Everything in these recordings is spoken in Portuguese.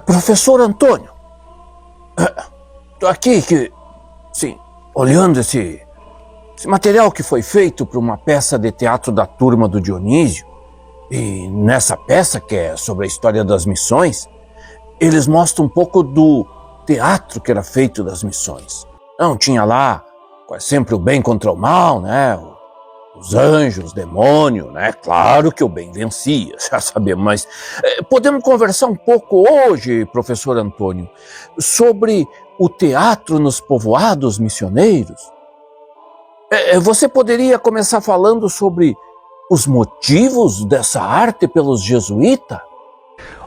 Professor Antônio, estou aqui sim, olhando esse material que foi feito para uma peça de teatro da turma do Dionísio. E nessa peça, que é sobre a história das missões, eles mostram um pouco do teatro que era feito das missões. Não tinha lá sempre o bem contra o mal, né? Os anjos, os demônios, né? Claro que o bem vencia, já sabemos, mas podemos conversar um pouco hoje, professor Antônio, sobre o teatro nos povoados missioneiros? Você poderia começar falando sobre os motivos dessa arte pelos jesuítas?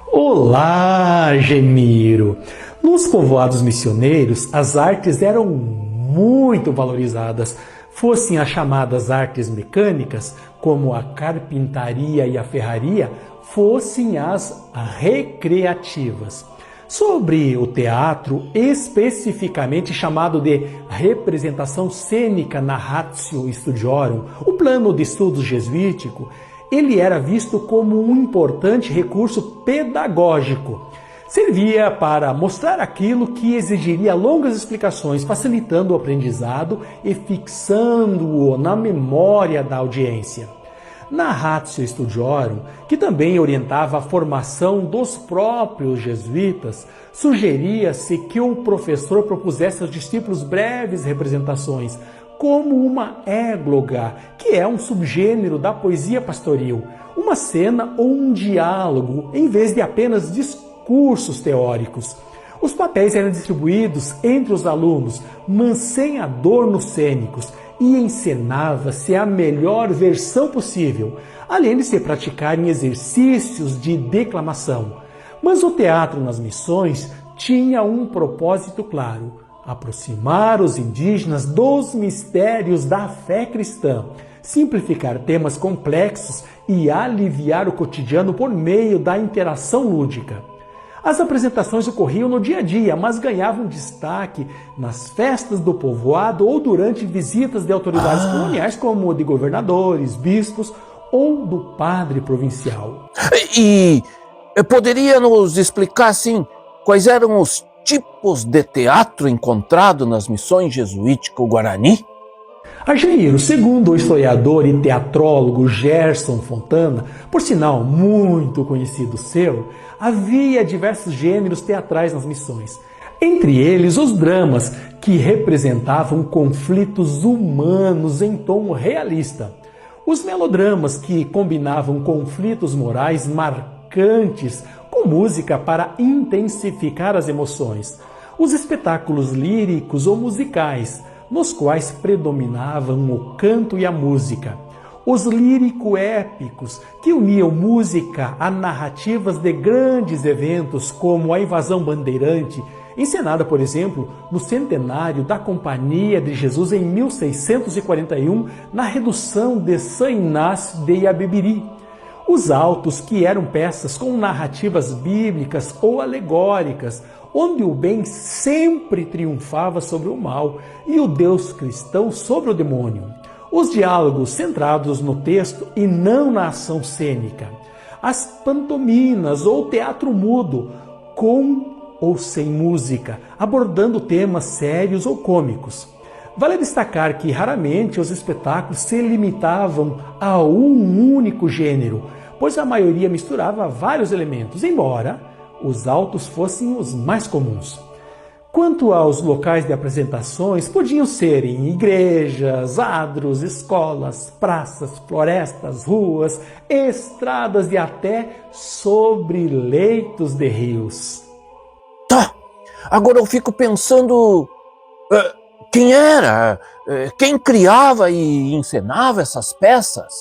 Olá, Gemiro! Nos povoados missioneiros, as artes eram muito valorizadas, fossem as chamadas artes mecânicas, como a carpintaria e a ferraria, fossem as recreativas. Sobre o teatro, especificamente chamado de representação cênica narratio studiorum, o plano de estudos jesuítico, ele era visto como um importante recurso pedagógico. Servia para mostrar aquilo que exigiria longas explicações, facilitando o aprendizado e fixando-o na memória da audiência. Na Ratio Studiorum, que também orientava a formação dos próprios jesuítas, sugeria-se que o professor propusesse aos discípulos breves representações, como uma égloga, que é um subgênero da poesia pastoril, uma cena ou um diálogo, em vez de apenas discursos teóricos. Os papéis eram distribuídos entre os alunos, mas sem adornos cênicos, e encenava-se a melhor versão possível, além de se praticarem exercícios de declamação. Mas o teatro nas missões tinha um propósito claro: aproximar os indígenas dos mistérios da fé cristã, simplificar temas complexos e aliviar o cotidiano por meio da interação lúdica. As apresentações ocorriam no dia a dia, mas ganhavam destaque nas festas do povoado ou durante visitas de autoridades coloniais, como de governadores, bispos ou do padre provincial. E poderia nos explicar, assim, quais eram os tipos de teatro encontrado nas missões jesuítico-guarani? Argeiro, segundo o historiador e teatrólogo Gerson Fontana, por sinal muito conhecido seu, havia diversos gêneros teatrais nas missões. Entre eles, os dramas, que representavam conflitos humanos em tom realista. Os melodramas, que combinavam conflitos morais marcantes com música para intensificar as emoções. Os espetáculos líricos ou musicais, nos quais predominavam o canto e a música. Os lírico-épicos, que uniam música a narrativas de grandes eventos, como a invasão bandeirante, encenada, por exemplo, no centenário da Companhia de Jesus em 1641, na redução de São Inácio de Iabebiri. Os autos, que eram peças com narrativas bíblicas ou alegóricas, onde o bem sempre triunfava sobre o mal e o Deus cristão sobre o demônio. Os diálogos centrados no texto e não na ação cênica. As pantominas ou teatro mudo, com ou sem música, abordando temas sérios ou cômicos. Vale destacar que raramente os espetáculos se limitavam a um único gênero, pois a maioria misturava vários elementos, embora os autos fossem os mais comuns. Quanto aos locais de apresentações, podiam ser em igrejas, adros, escolas, praças, florestas, ruas, estradas e até sobre leitos de rios. Tá, agora eu fico pensando, quem era, quem criava e encenava essas peças?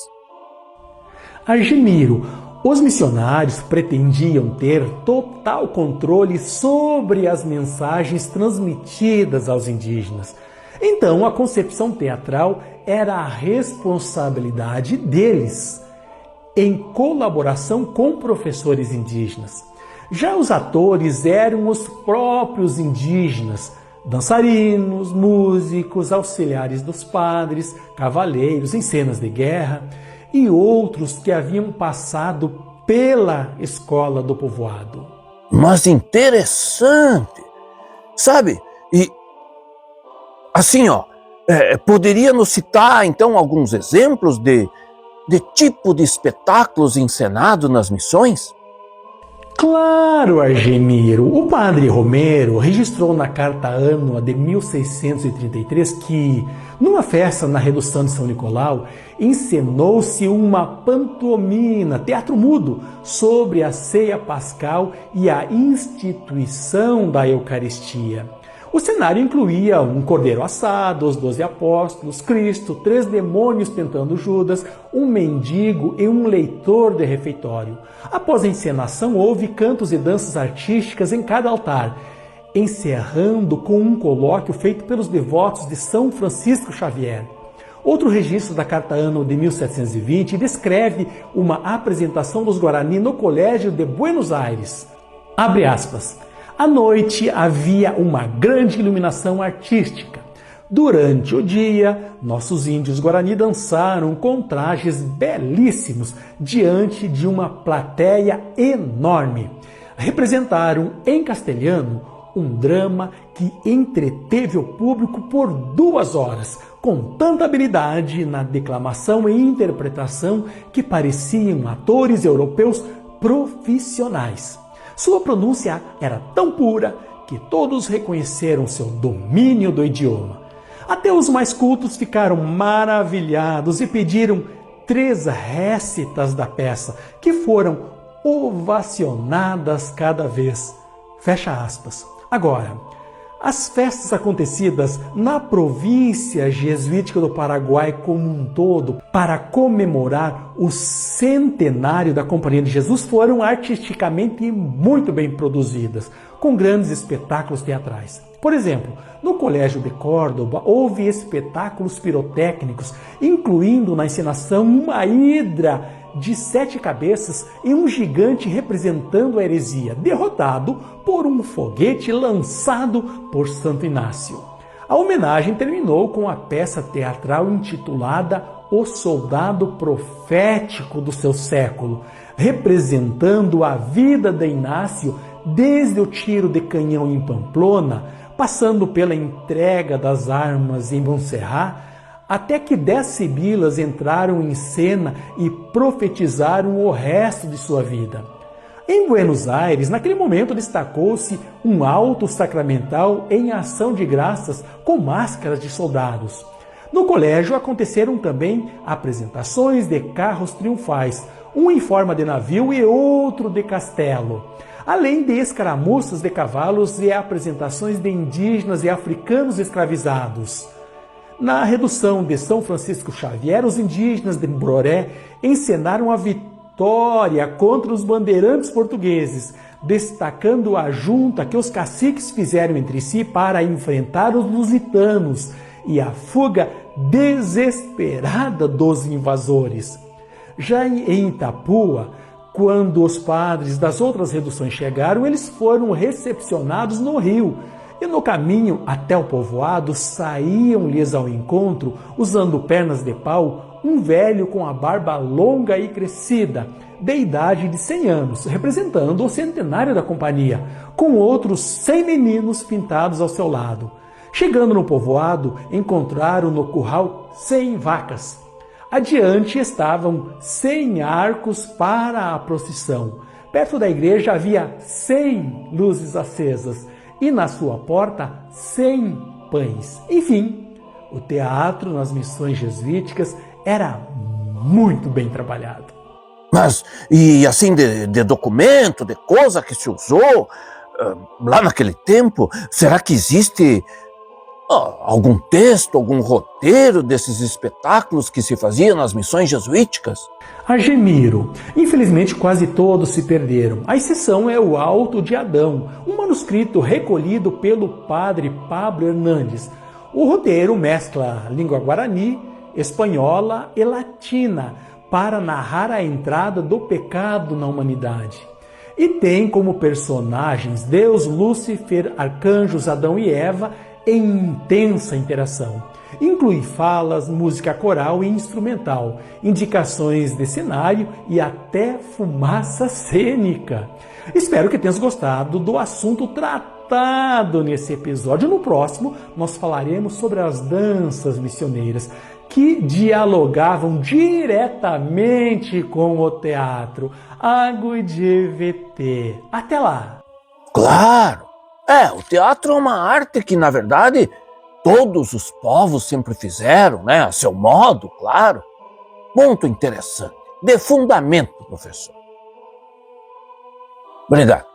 Argemiro, os missionários pretendiam ter total controle sobre as mensagens transmitidas aos indígenas. Então, a concepção teatral era a responsabilidade deles, em colaboração com professores indígenas. Já os atores eram os próprios indígenas, dançarinos, músicos, auxiliares dos padres, cavaleiros em cenas de guerra e outros que haviam passado pela escola do povoado. Mas interessante, sabe? E assim, ó, poderia nos citar então alguns exemplos de tipo de espetáculos encenados nas missões? Claro, Argemiro! O padre Romero registrou na carta annua de 1633 que, numa festa na Redução de São Nicolau, encenou-se uma pantomima, teatro mudo, sobre a ceia pascal e a instituição da Eucaristia. O cenário incluía um cordeiro assado, os 12 apóstolos, Cristo, 3 demônios tentando Judas, um mendigo e um leitor de refeitório. Após a encenação, houve cantos e danças artísticas em cada altar, encerrando com um colóquio feito pelos devotos de São Francisco Xavier. Outro registro da Carta Annua de 1720 descreve uma apresentação dos Guarani no Colégio de Buenos Aires. Abre aspas. À noite havia uma grande iluminação artística. Durante o dia, nossos índios Guarani dançaram com trajes belíssimos diante de uma plateia enorme. Representaram em castelhano um drama que entreteve o público por 2 horas, com tanta habilidade na declamação e interpretação que pareciam atores europeus profissionais. Sua pronúncia era tão pura que todos reconheceram seu domínio do idioma. Até os mais cultos ficaram maravilhados e pediram 3 récitas da peça, que foram ovacionadas cada vez. Fecha aspas. Agora, as festas acontecidas na província jesuítica do Paraguai como um todo para comemorar o centenário da Companhia de Jesus foram artisticamente muito bem produzidas, com grandes espetáculos teatrais. Por exemplo, no Colégio de Córdoba houve espetáculos pirotécnicos, incluindo na encenação uma hidra de 7 cabeças e um gigante representando a heresia, derrotado por um foguete lançado por Santo Inácio. A homenagem terminou com a peça teatral intitulada O Soldado Profético do seu século, representando a vida de Inácio desde o tiro de canhão em Pamplona, passando pela entrega das armas em Montserrat, até que 10 sibilas entraram em cena e profetizaram o resto de sua vida. Em Buenos Aires, naquele momento destacou-se um alto sacramental em ação de graças com máscaras de soldados. No colégio aconteceram também apresentações de carros triunfais, um em forma de navio e outro de castelo, além de escaramuças de cavalos e apresentações de indígenas e africanos escravizados. Na Redução de São Francisco Xavier, os indígenas de Boré encenaram a vitória contra os bandeirantes portugueses, destacando a junta que os caciques fizeram entre si para enfrentar os lusitanos e a fuga desesperada dos invasores. Já em Itapua, quando os padres das outras reduções chegaram, eles foram recepcionados no rio, e no caminho até o povoado saíam-lhes ao encontro, usando pernas de pau, um velho com a barba longa e crescida, de idade de 100 anos, representando o centenário da companhia, com outros 100 meninos pintados ao seu lado. Chegando no povoado, encontraram no curral 100 vacas. Adiante estavam 100 arcos para a procissão. Perto da igreja havia 100 luzes acesas e na sua porta 100 pães. Enfim, o teatro nas missões jesuíticas era muito bem trabalhado. Mas, e assim, de documento, de coisa que se usou lá naquele tempo, será que existe algum texto, algum roteiro desses espetáculos que se faziam nas missões jesuíticas? Argemiro, infelizmente quase todos se perderam. A exceção é o Alto de Adão, um manuscrito recolhido pelo padre Pablo Hernandes. O roteiro mescla língua guarani, espanhola e latina para narrar a entrada do pecado na humanidade. E tem como personagens Deus, Lúcifer, arcanjos Adão e Eva em intensa interação. Inclui falas, música coral e instrumental, indicações de cenário e até fumaça cênica. Espero que tenhas gostado do assunto tratado nesse episódio. No próximo, nós falaremos sobre as danças missioneiras, que dialogavam diretamente com o teatro. Agudivete. Até lá! Claro! O teatro é uma arte que, na verdade, todos os povos sempre fizeram, né? A seu modo, claro. Muito interessante. De fundamento, professor. Obrigado.